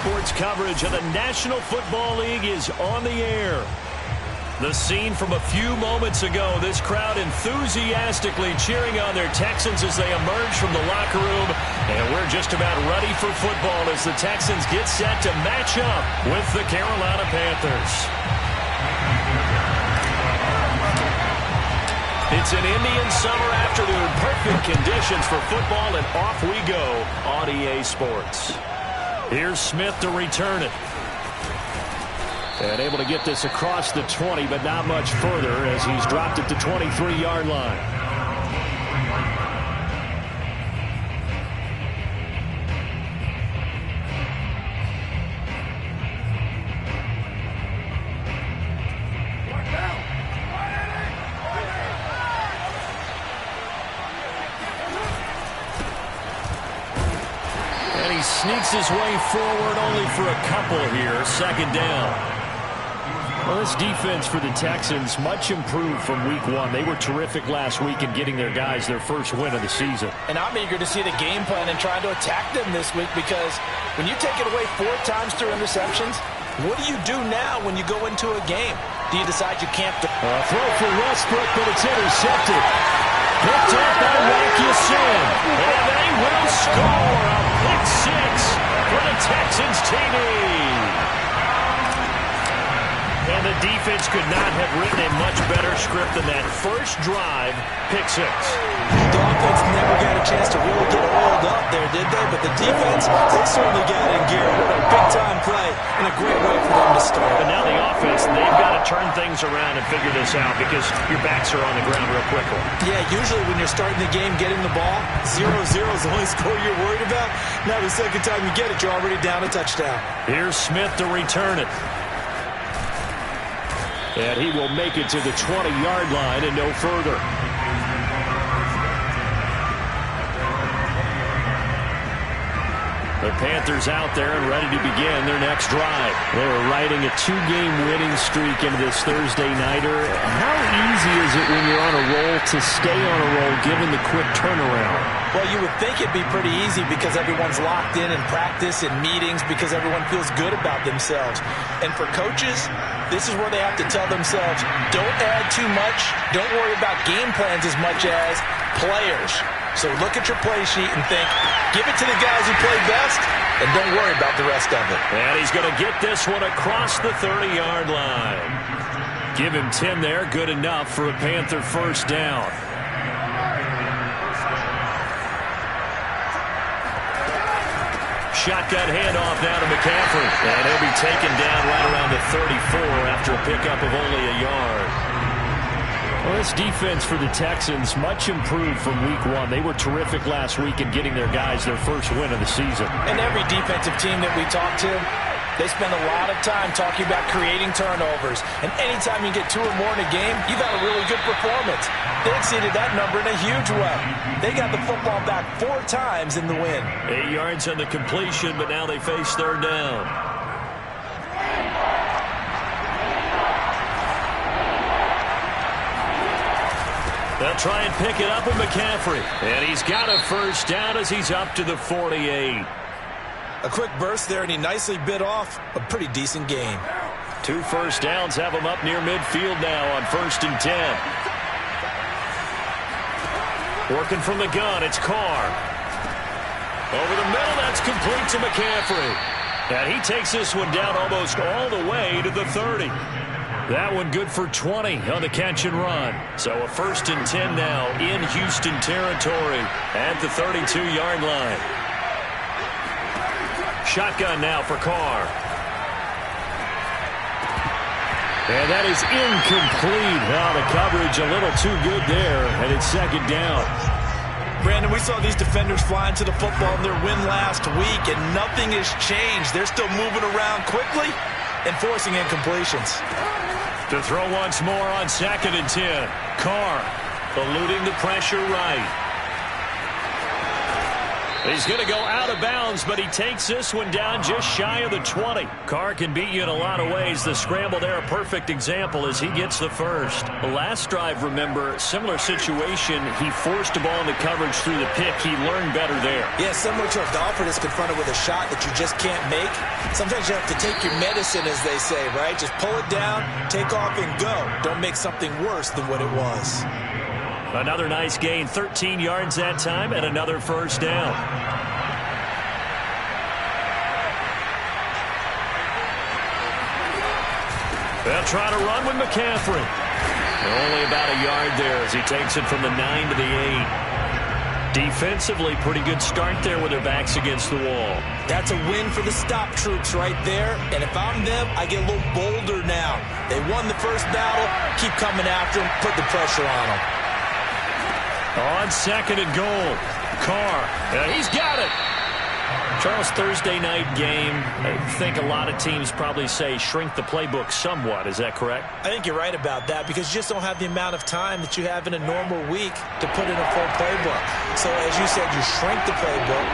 Sports coverage of the National Football League is on the air. The scene from a few moments ago, this crowd enthusiastically cheering on their Texans as they emerge from the locker room. And we're just about ready for football as the Texans get set to match up with the Carolina Panthers. It's an Indian summer afternoon. Perfect conditions for football, and off we go on EA Sports. Here's Smith to return it. And able to get this across the 20, but not much further as he's dropped it to 23-yard line. And he sneaks his way forward only for a couple here. Second down. Well, this defense for the Texans much improved from week one. They were terrific last week in getting their guys their first win of the season. And I'm eager to see the game plan and trying to attack them this week, because when you take it away 4 times through interceptions, what do you do now when you go into a game? Do you decide you can't? Throw for Westbrook, but it's intercepted. Picked up by Watkinson. And they will score a pick six for the Texans TV. And the defense could not have written a much better script than that first drive, pick six. The offense never got a chance to really get oiled up there, did they? But the defense, they certainly got in gear. What a big-time play and a great way for them to start. But now the offense, they've got to turn things around and figure this out, because your backs are on the ground real quickly. Yeah, usually when you're starting the game, getting the ball, 0-0 is the only score you're worried about. Now the second time you get it, you're already down a touchdown. Here's Smith to return it. And he will make it to the 20-yard line and no further. The Panthers out there and ready to begin their next drive. They were riding a 2-game winning streak into this Thursday nighter. How easy is it when you're on a roll to stay on a roll given the quick turnaround? Well, you would think it'd be pretty easy because everyone's locked in practice and meetings, because everyone feels good about themselves. And for coaches, this is where they have to tell themselves, don't add too much. Don't worry about game plans as much as players. So look at your play sheet and think, give it to the guys who play best, and don't worry about the rest of it. And he's going to get this one across the 30-yard line. Give him 10 there, good enough for a Panther first down. Shotgun handoff now to McCaffrey. And he'll be taken down right around the 34 after a pickup of only a yard. Well, this defense for the Texans much improved from week one. They were terrific last week in getting their guys their first win of the season. And every defensive team that we talk to, they spend a lot of time talking about creating turnovers. And anytime you get 2 or more in a game, you've had a really good performance. They exceeded that number in a huge way. They got the football back 4 times in the win. 8 yards on the completion, but now they face third down. They'll try and pick it up with McCaffrey. And he's got a first down as he's up to the 48. A quick burst there, and he nicely bit off a pretty decent gain. 2 first downs have him up near midfield now on 1st and 10. Working from the gun, it's Carr. Over the middle, that's complete to McCaffrey. And he takes this one down almost all the way to the 30. That one good for 20 on the catch and run. So a 1st and 10 now in Houston territory at the 32-yard line. Shotgun now for Carr. And that is incomplete. Oh, the coverage a little too good there, and it's second down. Brandon, we saw these defenders flying to the football in their win last week, and nothing has changed. They're still moving around quickly and forcing incompletions. To throw once more on 2nd and 10. Carr eluding the pressure right. He's going to go out of bounds, but he takes this one down just shy of the 20. Carr can beat you in a lot of ways. The scramble there, a perfect example as he gets the first. The last drive, remember, similar situation. He forced the ball into coverage through the pick. He learned better there. Yeah, similar to a golfer that's confronted with a shot that you just can't make. Sometimes you have to take your medicine, as they say, right? Just pull it down, take off, and go. Don't make something worse than what it was. Another nice gain, 13 yards that time, and another first down. They'll try to run with McCaffrey. Only about a yard there as he takes it from the 9 to the 8. Defensively, pretty good start there with their backs against the wall. That's a win for the stop troops right there. And if I'm them, I get a little bolder now. They won the first battle. Keep coming after them. Put the pressure on them. On second and goal, Carr. He's got it. Charles, Thursday night game, I think a lot of teams probably say shrink the playbook somewhat. Is that correct? I think you're right about that because you just don't have the amount of time that you have in a normal week to put in a full playbook. So as you said, you shrink the playbook,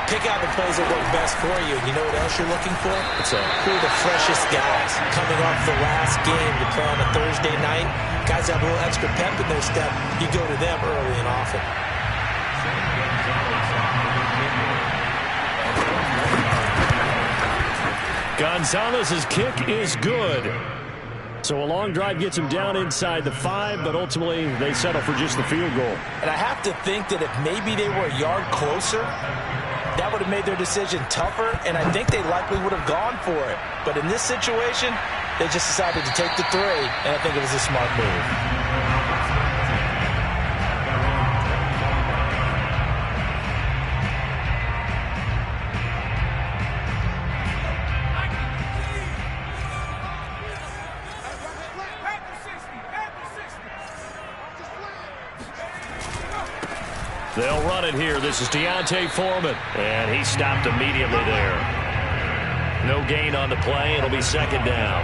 pick out the plays that work best for you. You know what else you're looking for? Who are the freshest guys coming off the last game to play on a Thursday night? Guys have a little extra pep in their step. You go to them early and often. Gonzalez's kick is good. So a long drive gets him down inside the 5, but ultimately they settle for just the field goal. And I have to think that if maybe they were a yard closer, that would have made their decision tougher, and I think they likely would have gone for it. But in this situation, they just decided to take the 3, and I think it was a smart move. They'll run it here. This is Deontay Foreman, and he stopped immediately there. No gain on the play. It'll be second down.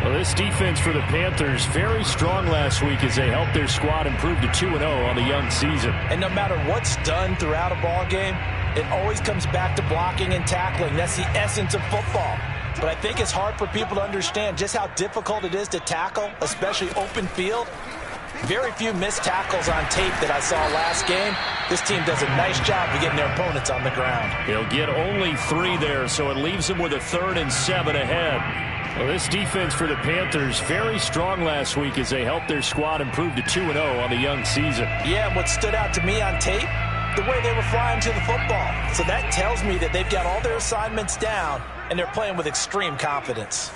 Well, this defense for the Panthers, very strong last week as they helped their squad improve to 2-0 on the young season. And no matter what's done throughout a ball game, it always comes back to blocking and tackling. That's the essence of football. But I think it's hard for people to understand just how difficult it is to tackle, especially open field. Very few missed tackles on tape that I saw last game. This team does a nice job of getting their opponents on the ground. He'll get only 3 there, so it leaves them with a 3rd and 7 ahead. Well, this defense for the Panthers, very strong last week as they helped their squad improve to 2-0 on the young season. Yeah, and what stood out to me on tape, the way they were flying to the football. So that tells me that they've got all their assignments down, and they're playing with extreme confidence.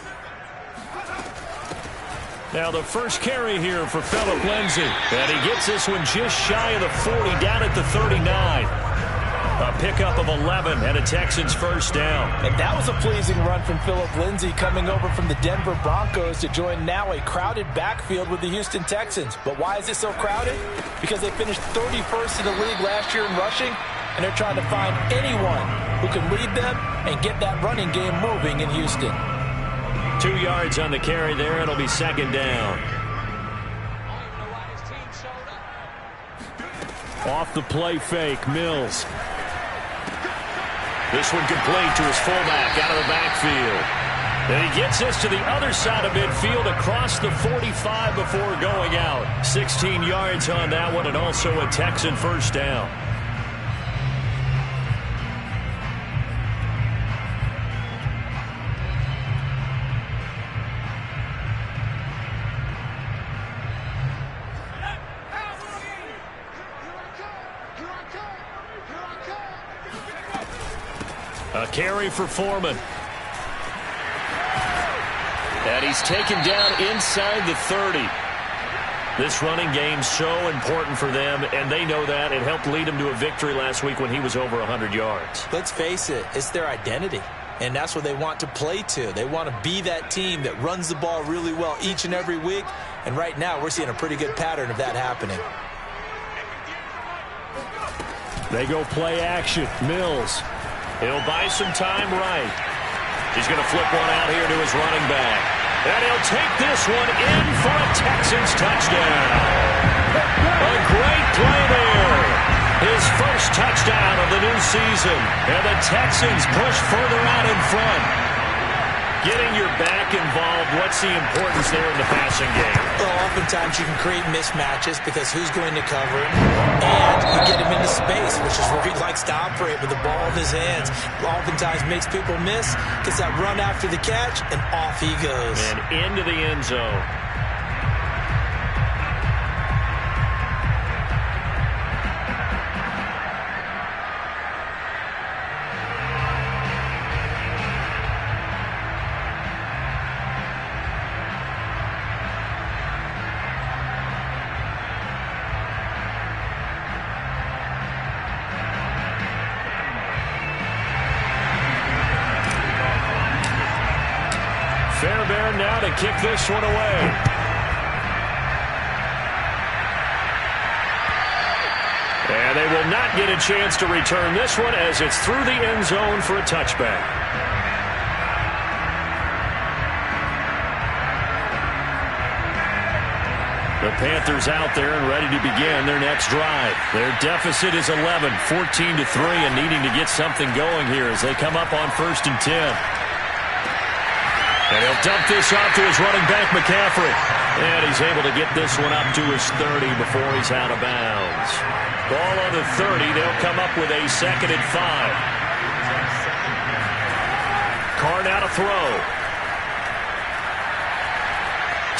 Now the first carry here for Phillip Lindsay. And he gets this one just shy of the 40, down at the 39. A pickup of 11 and a Texans first down. And that was a pleasing run from Phillip Lindsay coming over from the Denver Broncos to join now a crowded backfield with the Houston Texans. But why is it so crowded? Because they finished 31st in the league last year in rushing, and they're trying to find anyone who can lead them and get that running game moving in Houston. 2 yards on the carry there. It'll be second down. Off the play fake, Mills. This one complete to his fullback out of the backfield. And he gets this to the other side of midfield across the 45 before going out. 16 yards on that one, and also a Texan first down. A carry for Foreman. And he's taken down inside the 30. This running game's so important for them, and they know that. It helped lead them to a victory last week when he was over 100 yards. Let's face it, it's their identity, and that's what they want to play to. They want to be that team that runs the ball really well each and every week, and right now we're seeing a pretty good pattern of that happening. They go play action. Mills. He'll buy some time right. He's going to flip one out here to his running back. And he'll take this one in for a Texans touchdown. A great play there. his first touchdown of the new season. And the Texans push further out in front. Getting your back involved, what's the importance there in the passing game? Well, oftentimes you can create mismatches because who's going to cover it, and you get him into space, which is where he likes to operate with the ball in his hands. Oftentimes makes people miss, gets that run after the catch, and off he goes. And into the end zone. Fairbairn now to kick this one away. And they will not get a chance to return this one as it's through the end zone for a touchback. The Panthers out there and ready to begin their next drive. Their deficit is 11, 14-3, and needing to get something going here as they come up on 1st and 10. And he'll dump this off to his running back, McCaffrey. And he's able to get this one up to his 30 before he's out of bounds. Ball on the 30. They'll come up with a 2nd and 5. Carr now to throw.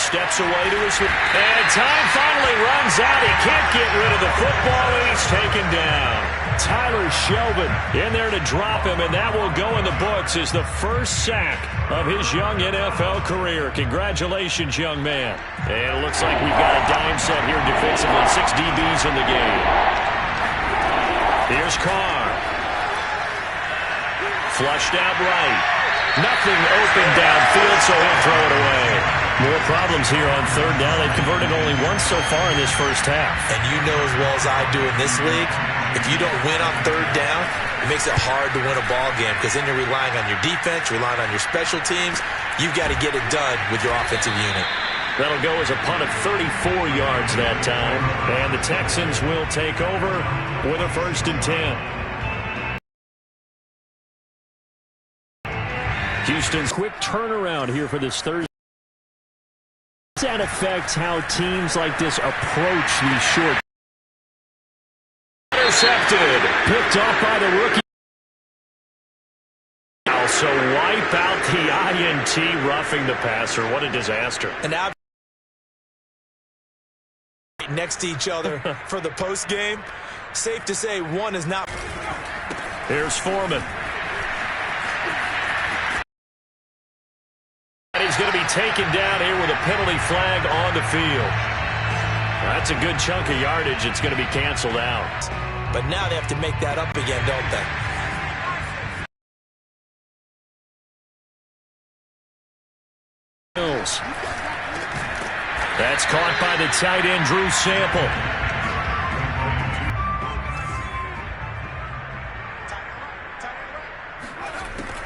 Steps away to his... And time finally runs out. He can't get rid of the football, and he's taken down. Tyler Shelvin in there to drop him, and that will go in the books as the first sack of his young NFL career. Congratulations, young man. And it looks like we've got a dime set here defensively. 6 DBs in the game. Here's Carr. Flushed out right. Nothing open downfield, so he'll throw it away. More problems here on 3rd down. They've converted only once so far in this first half. And you know as well as I do in this league, if you don't win on 3rd down, it makes it hard to win a ball game because then you're relying on your defense, relying on your special teams. You've got to get it done with your offensive unit. That'll go as a punt of 34 yards that time. And the Texans will take over with a 1st and 10. Houston's quick turnaround here for this Thursday. That affects how teams like this approach these short. Intercepted. Picked off by the rookie. Also wipe out the INT, roughing the passer. What a disaster. And now next to each other for the post game. Safe to say one is not. Here's Foreman. He's going to be taken down here with a penalty flag on the field. That's a good chunk of yardage. It's going to be canceled out. But now they have to make that up again, don't they? That's caught by the tight end, Drew Sample.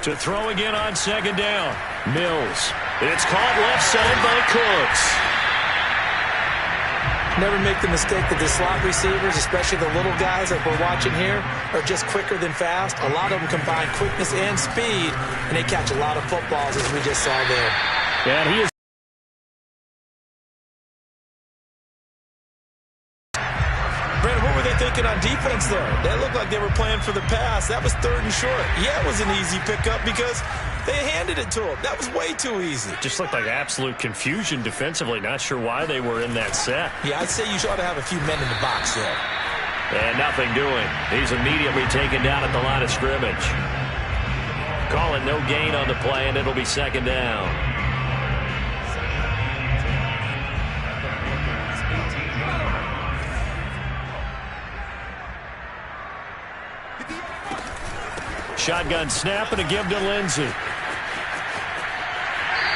To throw again on 2nd down. Mills. It's caught left side by Cooks. Never make the mistake that the slot receivers, especially the little guys like we're watching here, are just quicker than fast. A lot of them combine quickness and speed, and they catch a lot of footballs, as we just saw there. And he is. Brandon, what were they thinking on defense there? They looked like they were playing for the pass. That was 3rd and short. Yeah, it was an easy pickup because they handed it to him. That was way too easy. Just looked like absolute confusion defensively. Not sure why they were in that set. Yeah, I'd say you ought to have a few men in the box there. And nothing doing. He's immediately taken down at the line of scrimmage. Calling no gain on the play, and it'll be 2nd down. Shotgun snap and a give to Lindsey.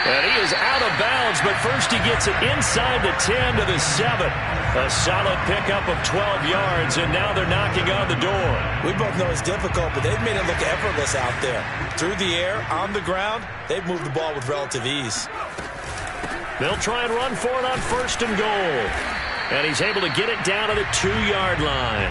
And he is out of bounds, but first he gets it inside the 10 to the 7. A solid pickup of 12 yards, and now they're knocking on the door. We both know it's difficult, but they've made it look effortless out there. Through the air, on the ground, they've moved the ball with relative ease. They'll try and run for it on 1st and goal. And he's able to get it down to the 2-yard line.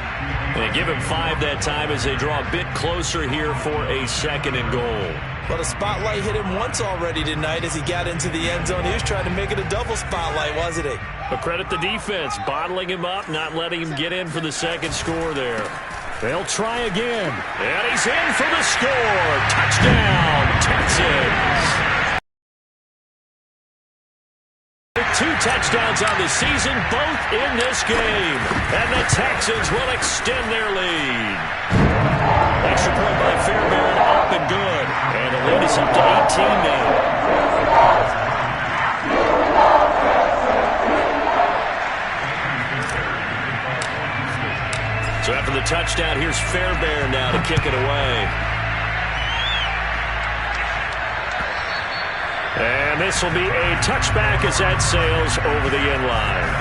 And they give him 5 that time as they draw a bit closer here for a 2nd and goal. Well, the spotlight hit him once already tonight as he got into the end zone. He was trying to make it a double spotlight, wasn't he? But credit the defense, bottling him up, not letting him get in for the 2nd score there. They'll try again. And he's in for the score. Touchdown, Texans. 2 touchdowns on the season, both in this game. And the Texans will extend their lead. Extra point by Fairbairn, up and good. And the lead is up to 18 now. So after the touchdown, here's Fairbairn now to kick it away. And this will be a touchback as that sails over the end line.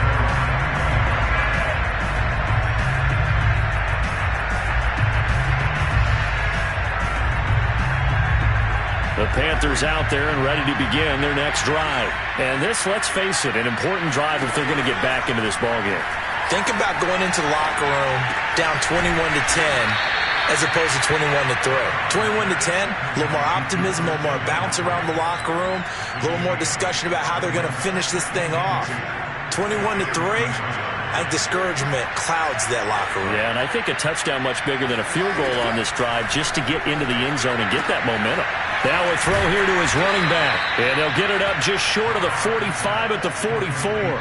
The Panthers out there and ready to begin their next drive. And this, let's face it, an important drive if they're going to get back into this ballgame. Think about going into the locker room down 21-10 as opposed to 21-3. 21-10, a little more optimism, a little more bounce around the locker room, a little more discussion about how they're going to finish this thing off. 21-3, I think discouragement clouds that locker room. Yeah, and I think a touchdown much bigger than a field goal on this drive just to get into the end zone and get that momentum. Now a throw here to his running back, and they'll get it up just short of the 45 at the 44.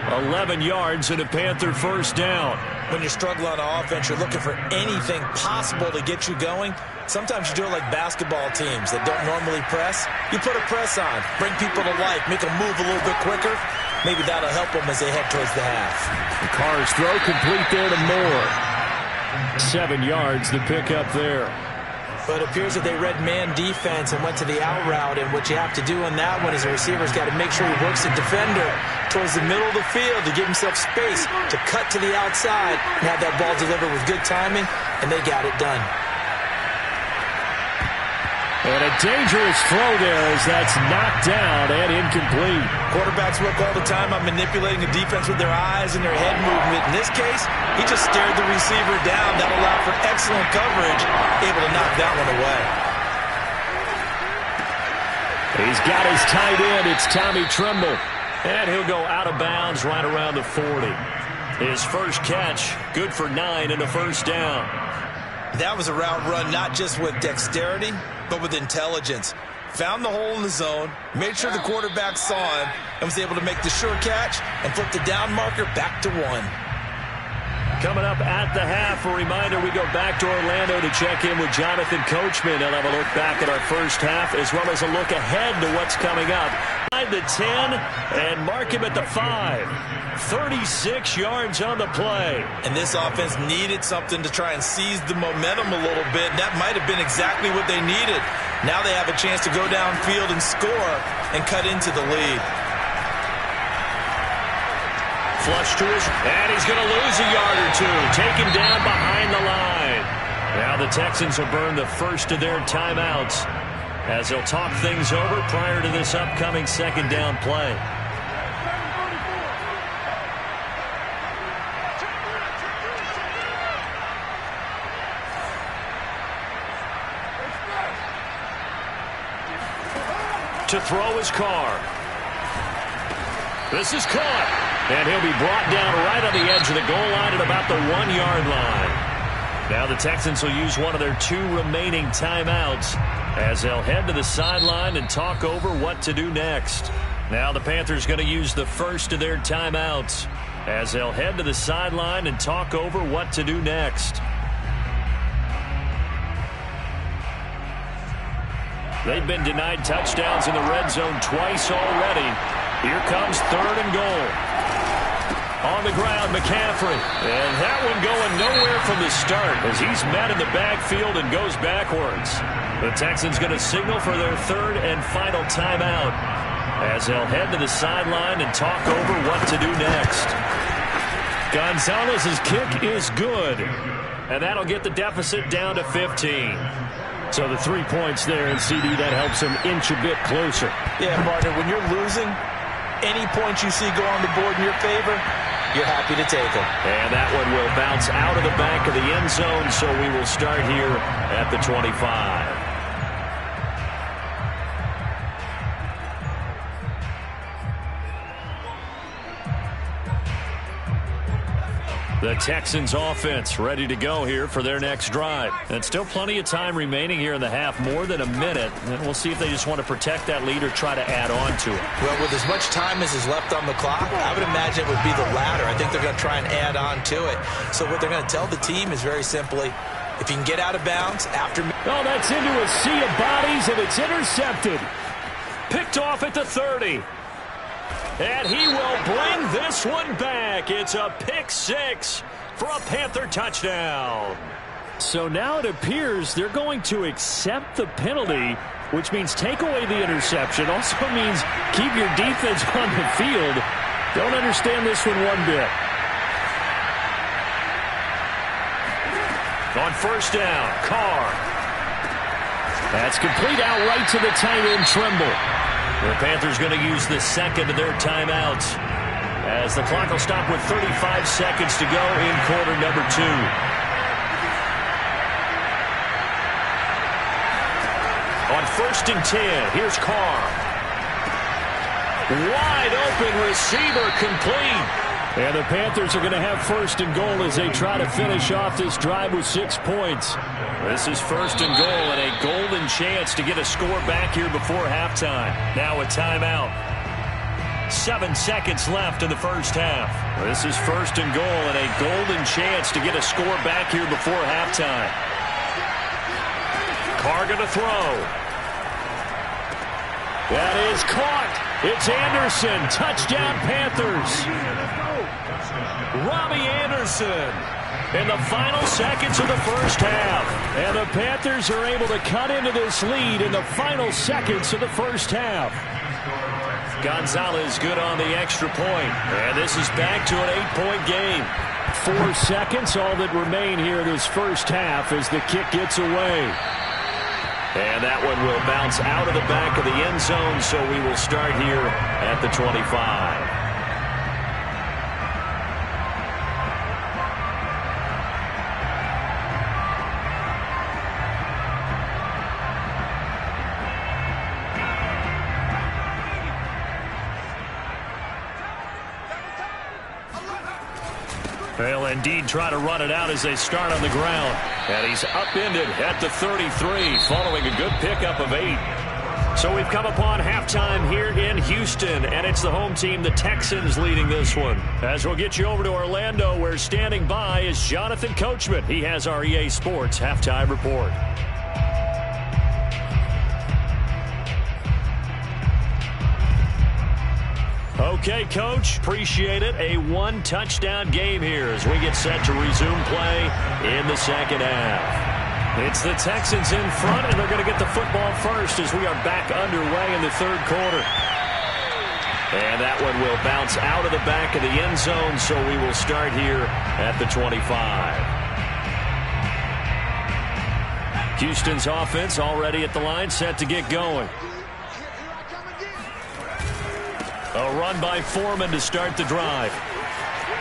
11 yards and a Panther first down. When you're struggling on offense, you're looking for anything possible to get you going. Sometimes you do it like basketball teams that don't normally press. You put a press on, bring people to life, make them move a little bit quicker. Maybe that'll help them as they head towards the half. Carr's throw complete there to Moore. 7 yards to pick up there. But it appears that they read man defense and went to the out route, and what you have to do on that one is the receiver's got to make sure he works the defender towards the middle of the field to give himself space to cut to the outside and have that ball delivered with good timing, and they got it done. And a dangerous throw there as that's knocked down and incomplete. Quarterbacks work all the time on manipulating the defense with their eyes and their head movement. In this case, he just stared the receiver down. That allowed for excellent coverage, able to knock that one away. He's got his tight end. It's Tommy Tremble. And he'll go out of bounds right around the 40. His first catch, good for 9 and a first down. That was a route run not just with dexterity, but with intelligence. Found the hole in the zone, made sure the quarterback saw him, and was able to make the sure catch and flip the down marker back to 1. Coming up at the half, a reminder, we go back to Orlando to check in with Jonathan Coachman. He'll have a look back at our first half as well as a look ahead to what's coming up. The 10 and mark him at the 5. 36 yards on the play. And this offense needed something to try and seize the momentum a little bit. That might have been exactly what they needed. Now they have a chance to go downfield and score and cut into the lead. Flush to his, and he's going to lose a yard or two. Taken down behind the line. Now the Texans will burn the first of their timeouts as they'll talk things over prior to this upcoming second down play. To throw his Carr. This is caught. And he'll be brought down right on the edge of the goal line at about the 1-yard line. Now the Texans will use one of their 2 remaining timeouts as they'll head to the sideline and talk over what to do next. Now the Panthers going to use the first of their timeouts as they'll head to the sideline and talk over what to do next. They've been denied touchdowns in the red zone twice already. Here comes 3rd and goal. On the ground, McCaffrey. And that one going nowhere from the start as he's met in the backfield and goes backwards. The Texans going to signal for their 3rd and final timeout as they'll head to the sideline and talk over what to do next. Gonzalez's kick is good. And that'll get the deficit down to 15. So the 3 points there, and CD, that helps them inch a bit closer. Yeah, partner, when you're losing, any points you see go on the board in your favor, you're happy to take them. And that one will bounce out of the back of the end zone, so we will start here at the 25. The Texans offense ready to go here for their next drive. And still plenty of time remaining here in the half, more than a minute. And we'll see if they just want to protect that lead or try to add on to it. Well, with as much time as is left on the clock, I would imagine it would be the latter. I think they're going to try and add on to it. So what they're going to tell the team is very simply, if you can get out of bounds after... Oh, that's into a sea of bodies, and it's intercepted. Picked off at the 30. And he will bring this one back. It's a pick six for a Panther touchdown. So now it appears they're going to accept the penalty, which means take away the interception. Also means keep your defense on the field. Don't understand this one bit. On first down, Carr. That's complete out right to the tight end, Trimble. The Panthers going to use the second of their timeouts as the clock will stop with 35 seconds to go in quarter number 2. On first and 10, here's Carr. Wide open receiver, complete. And the Panthers are going to have first and goal as they try to finish off this drive with 6 points. This is first and goal and a golden chance to get a score back here before halftime. Now a timeout. 7 seconds left in the first half. This is first and goal and a golden chance to get a score back here before halftime. Carr going to throw. That is caught. It's Anderson. Touchdown, Panthers. Robbie Anderson in the final seconds of the first half. And the Panthers are able to cut into this lead in the final seconds of the first half. Gonzalez good on the extra point. And this is back to an 8-point game. 4 seconds, all that remain here this first half as the kick gets away. And that one will bounce out of the back of the end zone, so we will start here at the 25. They'll indeed try to run it out as they start on the ground. And he's upended at the 33 following a good pickup of 8. So we've come upon halftime here in Houston, and it's the home team, the Texans, leading this one. As we'll get you over to Orlando, where standing by is Jonathan Coachman. He has our EA Sports halftime report. Okay, Coach, appreciate it. A 1-touchdown game here as we get set to resume play in the second half. It's the Texans in front, and they're going to get the football first as we are back underway in the third quarter. And that one will bounce out of the back of the end zone, so we will start here at the 25. Houston's offense already at the line, set to get going. A run by Foreman to start the drive.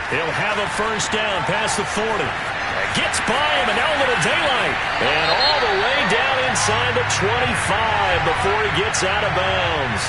He'll have a first down past the 40. Gets by him, and now a little daylight. And all the way down inside the 25 before he gets out of bounds.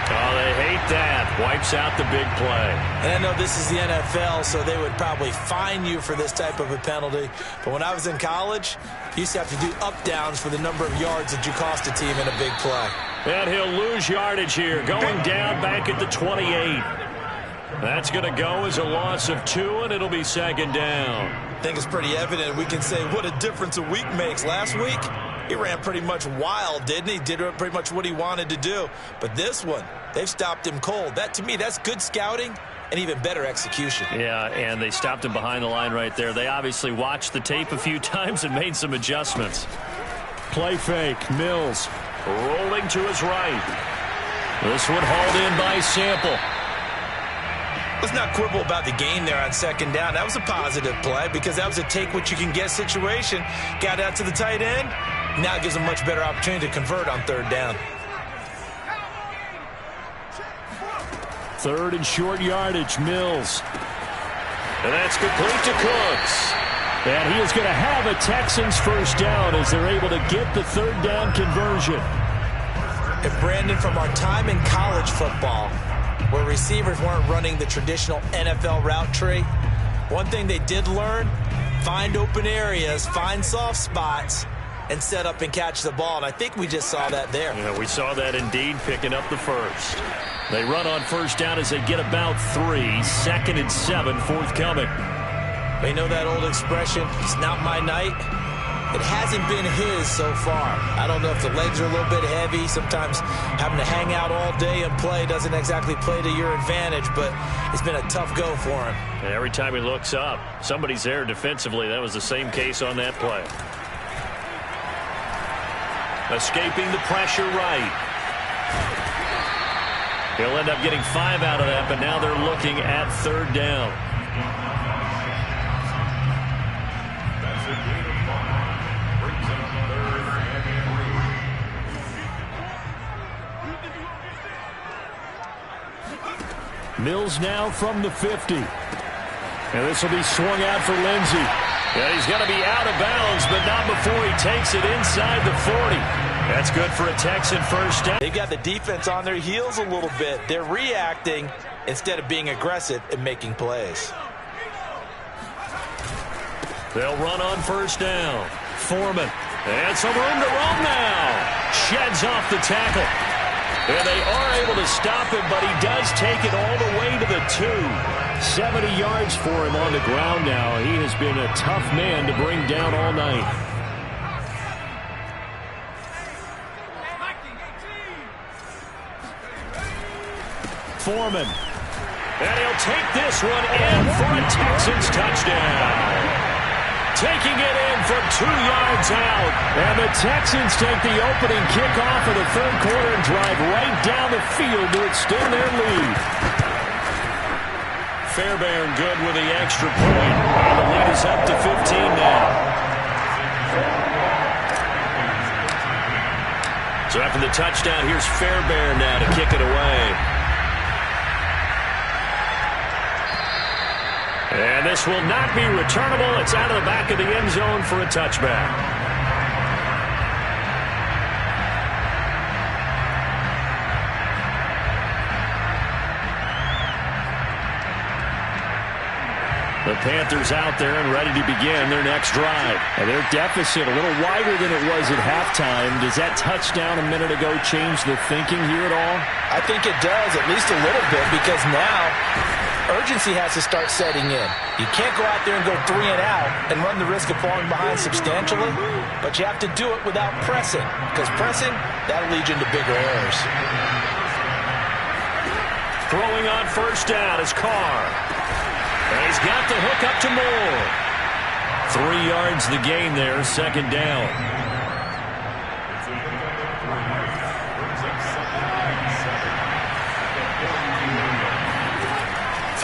Oh, they hate that. Wipes out the big play. And I know this is the NFL, so they would probably fine you for this type of a penalty. But when I was in college, you used to have to do up-downs for the number of yards that you cost a team in a big play. And he'll lose yardage here, going down back at the 28. That's going to go as a loss of 2, and it'll be second down. I think it's pretty evident. We can say what a difference a week makes. Last week, he ran pretty much wild, didn't he? Did pretty much what he wanted to do. But this one, they've stopped him cold. That, to me, that's good scouting and even better execution. Yeah, and they stopped him behind the line right there. They obviously watched the tape a few times and made some adjustments. Play fake, Mills. Rolling to his right. This one hauled in by Sample. Let's not quibble about the gain there on second down. That was a positive play because that was a take-what-you-can-get situation. Got out to the tight end. Now it gives them much better opportunity to convert on third down. Third and short yardage, Mills. And that's complete to Cooks. And he is going to have a Texans first down as they're able to get the third down conversion. And Brandon, from our time in college football, where receivers weren't running the traditional NFL route tree, one thing they did learn, find open areas, find soft spots, and set up and catch the ball. And I think we just saw that there. Yeah, we saw that indeed, picking up the first. They run on first down as they get about 3. 2nd and 7 forthcoming. They know that old expression, it's not my night. It hasn't been his so far. I don't know if the legs are a little bit heavy. Sometimes having to hang out all day and play doesn't exactly play to your advantage, but it's been a tough go for him. And every time he looks up, somebody's there defensively. That was the same case on that play. Escaping the pressure right. He'll end up getting 5 out of that, but now they're looking at third down. Mills now from the 50. And this will be swung out for Lindsey. And he's going to be out of bounds, but not before he takes it inside the 40. That's good for a Texan first down. They've got the defense on their heels a little bit. They're reacting instead of being aggressive and making plays. They'll run on first down. Foreman. And some room to roam now. Sheds off the tackle. And they are able to stop him, but he does take it all the way to the 2. 70 yards for him on the ground now. He has been a tough man to bring down all night. Foreman. And he'll take this one in for a Texans touchdown. Taking it in from 2 yards out. And the Texans take the opening kickoff of the third quarter and drive right down the field to extend their lead. Fairbairn good with the extra point. And the lead is up to 15 now. So after the touchdown, here's Fairbairn now to kick it away. And this will not be returnable. It's out of the back of the end zone for a touchback. The Panthers out there and ready to begin their next drive. And their deficit a little wider than it was at halftime. Does that touchdown a minute ago change the thinking here at all? I think it does, at least a little bit, because now urgency has to start setting in. You can't go out there and go 3 and out and run the risk of falling behind substantially, but you have to do it without pressing, because pressing, that'll lead you into bigger errors. Throwing on first down is Carr. And he's got the hook up to Moore. 3 yards the gain there, second down.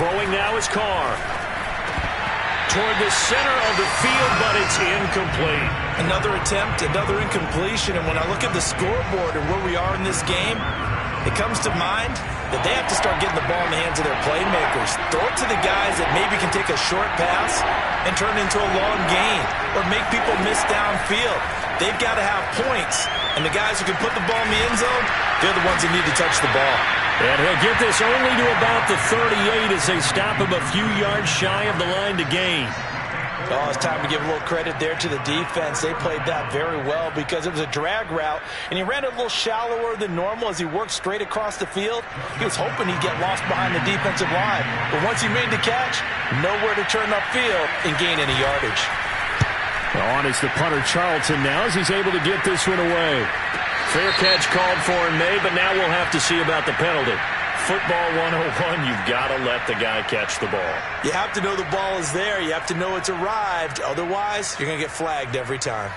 Throwing now is Carr. Toward the center of the field, but it's incomplete. Another attempt, another incompletion, and when I look at the scoreboard and where we are in this game, it comes to mind that they have to start getting the ball in the hands of their playmakers. Throw it to the guys that maybe can take a short pass and turn it into a long gain or make people miss downfield. They've got to have points, and the guys who can put the ball in the end zone, they're the ones that need to touch the ball. And he'll get this only to about the 38 as they stop him a few yards shy of the line to gain. Oh, it's time to give a little credit there to the defense. They played that very well because it was a drag route, and he ran it a little shallower than normal as he worked straight across the field. He was hoping he'd get lost behind the defensive line, but once he made the catch, nowhere to turn upfield and gain any yardage. On is the punter Charlton now as he's able to get this one away. Fair catch called for and made, but now we'll have to see about the penalty. Football 101, you've got to let the guy catch the ball. You have to know the ball is there. You have to know it's arrived. Otherwise, you're going to get flagged every time.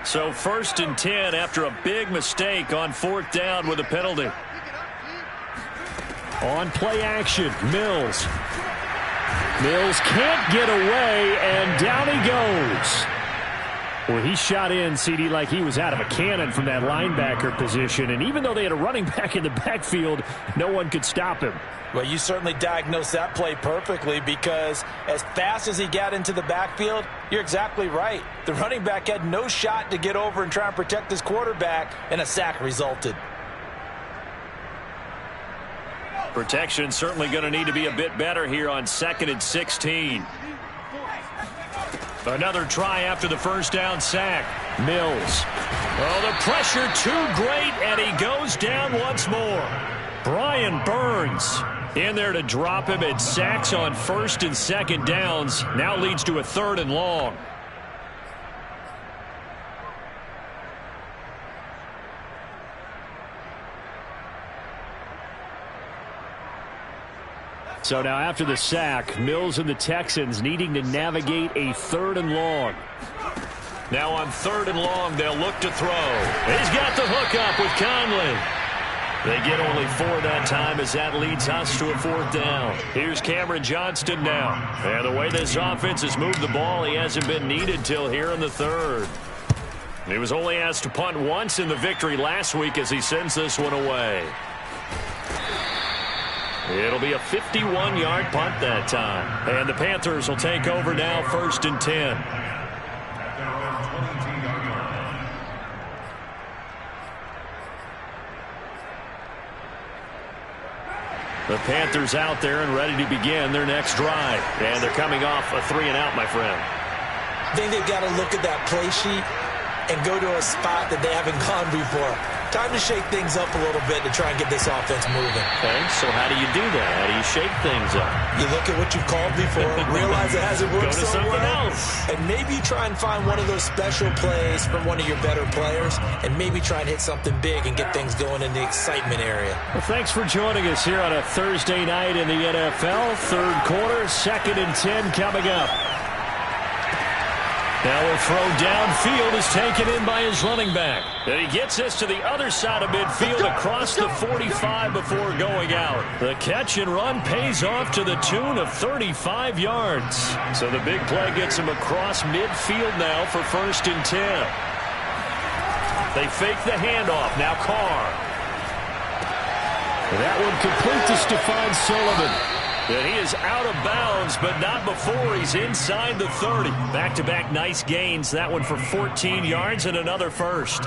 So 1st and 10 after a big mistake on 4th down with a penalty. On play action, Mills. Mills can't get away, and down he goes. Well, he shot in, CD, like he was out of a cannon from that linebacker position. And even though they had a running back in the backfield, no one could stop him. Well, you certainly diagnosed that play perfectly, because as fast as he got into the backfield, you're exactly right. The running back had no shot to get over and try and protect his quarterback, and a sack resulted. Protection certainly going to need to be a bit better here on 2nd and 16. Another try after the first down sack. Mills. Oh, the pressure too great, and he goes down once more. Brian Burns in there to drop him. It sacks on 1st and 2nd downs. Now leads to a 3rd and long. So now after the sack, Mills and the Texans needing to navigate a 3rd and long. Now on 3rd and long, they'll look to throw. He's got the hook up with Conley. They get only 4 that time as that leads us to a 4th down. Here's Cameron Johnston now. And the way this offense has moved the ball, he hasn't been needed till here in the 3rd. He was only asked to punt once in the victory last week as he sends this one away. It'll be a 51-yard punt that time. And the Panthers will take over now, 1st and 10. The Panthers out there and ready to begin their next drive. And they're coming off a 3-and-out, my friend. I think they've got to look at that play sheet and go to a spot that they haven't gone before. Time to shake things up a little bit to try and get this offense moving. Okay, so how do you do that? How do you shake things up? You look at what you've called before, realize it hasn't worked Go to so something well, else. and maybe try and find one of those special plays from one of your better players, and maybe try and hit something big and get things going in the excitement area. Well, thanks for joining us here on a Thursday night in the NFL. 3rd quarter, 2nd and 10 coming up. Now a throw downfield is taken in by his running back. And he gets this to the other side of midfield across the 45 before going out. The catch and run pays off to the tune of 35 yards. So the big play gets him across midfield now for 1st and 10. They fake the handoff. Now Carr. That one complete to Stephon Sullivan. And he is out of bounds, but not before he's inside the 30. Back-to-back nice gains. That one for 14 yards and another first.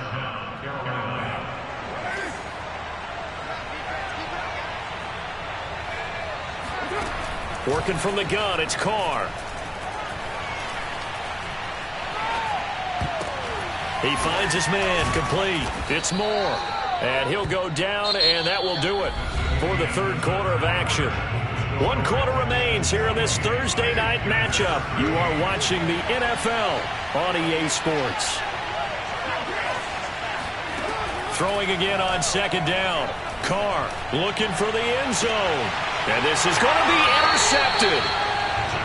Working from the gun, it's Carr. He finds his man, complete. It's Moore. And he'll go down, and that will do it for the 3rd quarter of action. 1 quarter remains here in this Thursday night matchup. You are watching the NFL on EA Sports. Throwing again on 2nd down. Carr looking for the end zone. And this is going to be intercepted.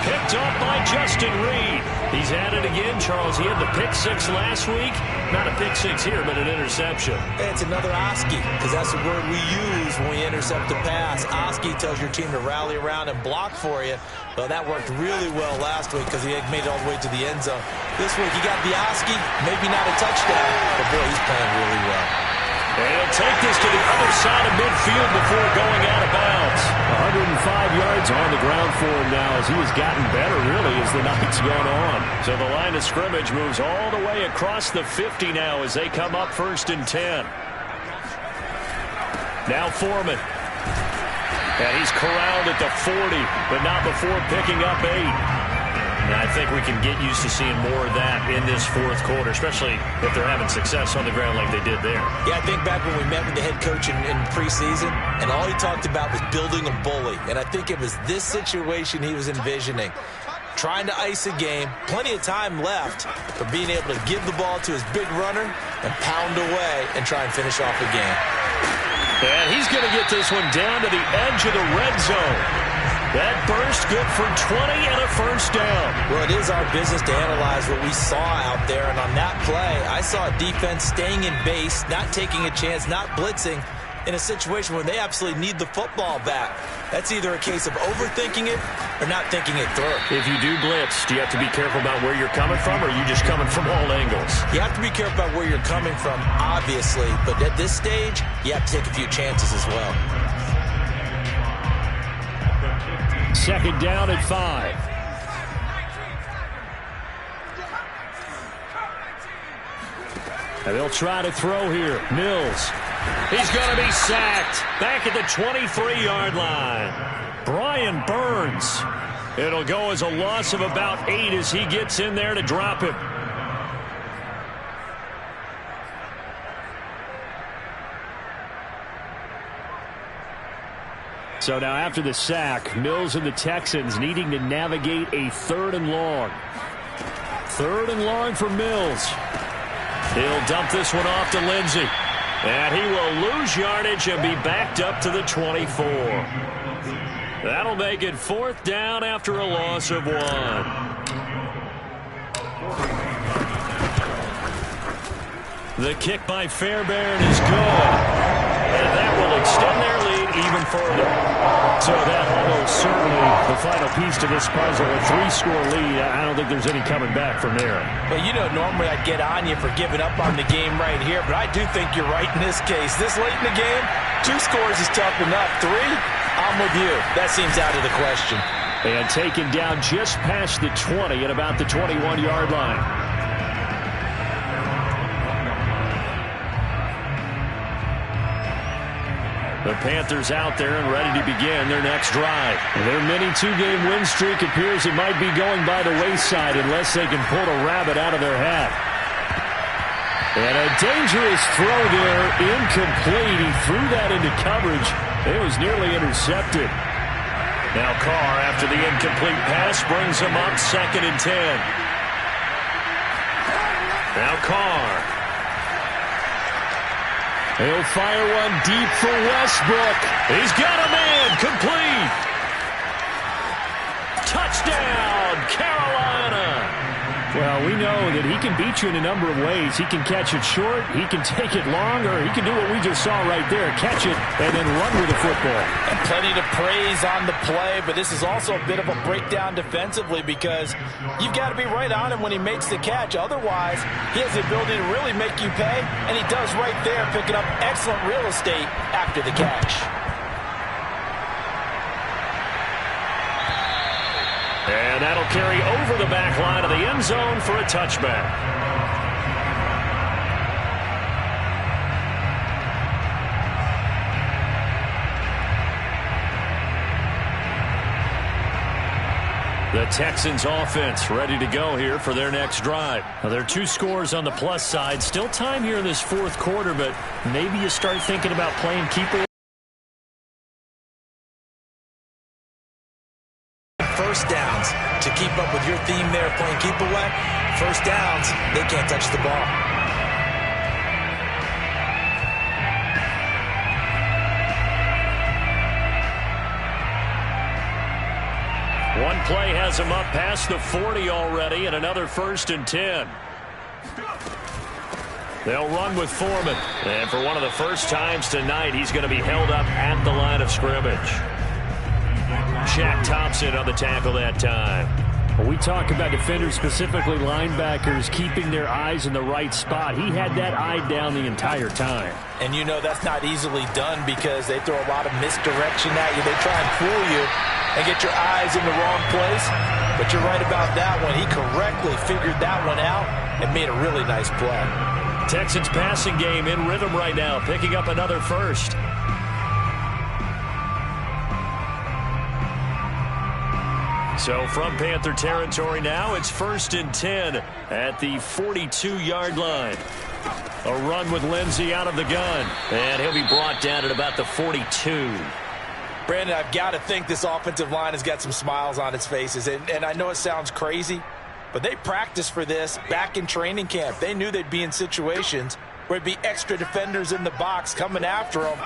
Picked up by Justin Reed. He's at it again, Charles. He had the pick 6 last week. Not a pick 6 here, but an interception. It's another Oski, because that's the word we use when we intercept the pass. Oski tells your team to rally around and block for you. Well, that worked really well last week because he had made it all the way to the end zone. This week, you got the Oski, maybe not a touchdown, but boy, he's playing really well. And he'll take this to the other side of midfield before going out of bounds. 105 yards on the ground for him now as he has gotten better, really, as the night's gone on. So the line of scrimmage moves all the way across the 50 now as they come up 1st and 10. Now Foreman. And he's corralled at the 40, but not before picking up 8. And I think we can get used to seeing more of that in this 4th quarter, especially if they're having success on the ground like they did there. Yeah, I think back when we met with the head coach in preseason, and all he talked about was building a bully. And I think it was this situation he was envisioning. Trying to ice a game, plenty of time left, but being able to give the ball to his big runner and pound away and try and finish off the game. And he's going to get this one down to the edge of the red zone. That burst good for 20 and a first down. Well, it is our business to analyze what we saw out there. And on that play, I saw a defense staying in base, not taking a chance, not blitzing, but being able to give the ball to his big runner and pound away and try and finish off the game. And in a situation where they absolutely need the football back. That's either a case of overthinking it or not thinking it through. If you do blitz, do you have to be careful about where you're coming from, or are you just coming from all angles? You have to be careful about where you're coming from, obviously, but at this stage, you have to take a few chances as well. Second down at 5. And they'll try to throw here. Mills. He's going to be sacked. Back at the 23-yard line. Brian Burns. It'll go as a loss of about 8 as he gets in there to drop him. So now after the sack, Mills and the Texans needing to navigate a 3rd and long. 3rd and long for Mills. He'll dump this one off to Lindsey. And he will lose yardage and be backed up to the 24. That'll make it 4th down after a loss of 1. The kick by Fairbairn is good. And that will extend their lead even further. So that almost certainly the final piece to this puzzle. A 3-score lead. I don't think there's any coming back from there. Well, you know, normally I'd get on you for giving up on the game right here, but I do think you're right in this case. This late in the game, 2 scores is tough enough. 3, I'm with you. That seems out of the question. And taken down just past the 20 at about the 21-yard line. The Panthers out there and ready to begin their next drive. Their mini 2-game win streak appears it might be going by the wayside unless they can pull a rabbit out of their hat. And a dangerous throw there, incomplete. He threw that into coverage. It was nearly intercepted. Now Carr, after the incomplete pass, brings him up 2nd and 10. Now Carr. He'll fire one deep for Westbrook. He's got a man. Complete. Touchdown, Carolina. Well, we know that he can beat you in a number of ways. He can catch it short, he can take it long, or he can do what we just saw right there, catch it and then run with the football. And plenty to praise on the play, but this is also a bit of a breakdown defensively because you've got to be right on him when he makes the catch. Otherwise, he has the ability to really make you pay, and he does right there, picking up excellent real estate after the catch. And that'll carry over the back line of the end zone for a touchback. The Texans offense ready to go here for their next drive. Now, there are 2 scores on the plus side. Still time here in this 4th quarter, but maybe you start thinking about playing keeper. First downs. To keep up with your theme there, playing keep away, first downs, they can't touch the ball. One play has him up past the 40 already, and another 1st and 10. They'll run with Foreman. And for one of the first times tonight, he's going to be held up at the line of scrimmage. Shaq Thompson on the tackle that time. When we talk about defenders, specifically linebackers, keeping their eyes in the right spot, he had that eye down the entire time. And you know that's not easily done because they throw a lot of misdirection at you. They try and fool you and get your eyes in the wrong place. But you're right about that one. He correctly figured that one out and made a really nice play. Texans passing game in rhythm right now, picking up another first. So from Panther territory now, it's 1st and 10 at the 42-yard line. A run with Lindsey out of the gun, and he'll be brought down at about the 42. Brandon, I've got to think this offensive line has got some smiles on its faces, and I know it sounds crazy, but they practiced for this back in training camp. They knew they'd be in situations where it'd be extra defenders in the box coming after them,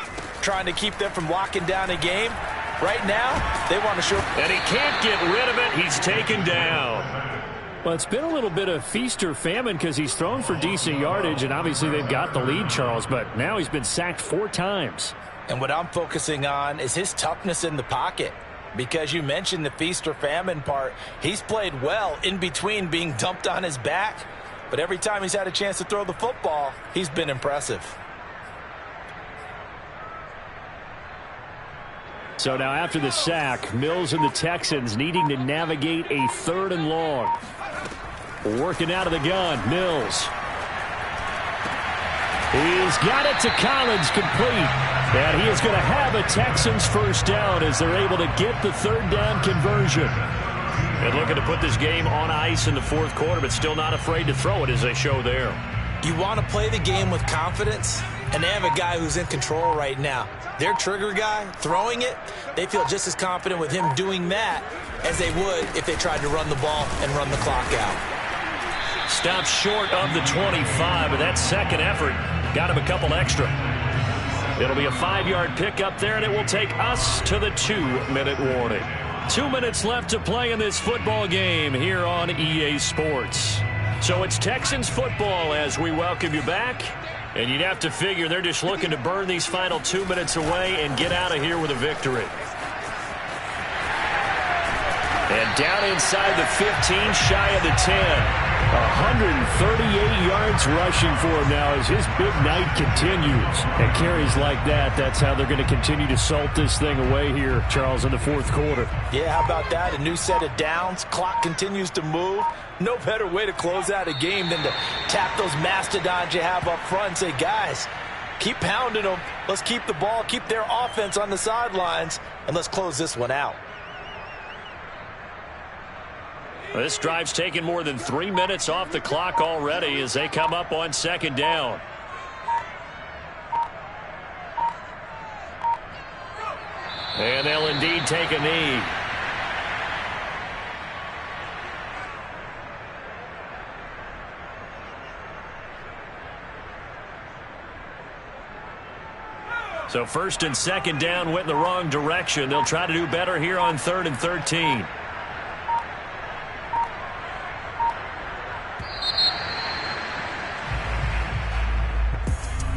trying to keep them from locking down a game. Right now, they want to show. And he can't get rid of it. He's taken down. Well, it's been a little bit of feast or famine because he's thrown for decent yardage, and obviously they've got the lead, Charles, but now he's been sacked 4 times. And what I'm focusing on is his toughness in the pocket. Because you mentioned the feast or famine part, he's played well in between being dumped on his back. But every time he's had a chance to throw the football, he's been impressive. So now after the sack, Mills and the Texans needing to navigate a 3rd and long. Working out of the gun, Mills. He's got it to Collins, complete. And he is going to have a Texans first down as they're able to get the 3rd down conversion. And looking to put this game on ice in the 4th quarter, but still not afraid to throw it as they show there. You want to play the game with confidence, and they have a guy who's in control right now. Their trigger guy, throwing it, they feel just as confident with him doing that as they would if they tried to run the ball and run the clock out. Stopped short of the 25, but that second effort got him a couple extra. It'll be a 5-yard pickup there, and it will take us to the 2-minute warning. 2 minutes left to play in this football game here on EA Sports. So it's Texans football as we welcome you back. And you'd have to figure they're just looking to burn these final 2 minutes away and get out of here with a victory. And down inside the 15, shy of the 10. 138 yards rushing for him now as his big night continues. And carries like that, that's how they're going to continue to salt this thing away here, Charles, in the 4th quarter. Yeah, how about that? A new set of downs. Clock continues to move. No better way to close out a game than to tap those mastodons you have up front and say, guys, keep pounding them. Let's keep the ball, keep their offense on the sidelines, and let's close this one out. This drive's taken more than 3 minutes off the clock already as they come up on 2nd down. And they'll indeed take a knee. So 1st and 2nd down went in the wrong direction. They'll try to do better here on 3rd and 13.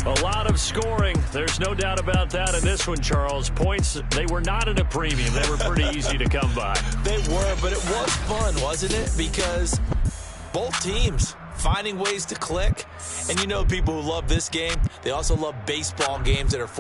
A lot of scoring. There's no doubt about that in this one, Charles. Points, they were not at a premium. They were pretty easy to come by. They were, but it was fun, wasn't it? Because both teams finding ways to click. And you know people who love this game, they also love baseball games that are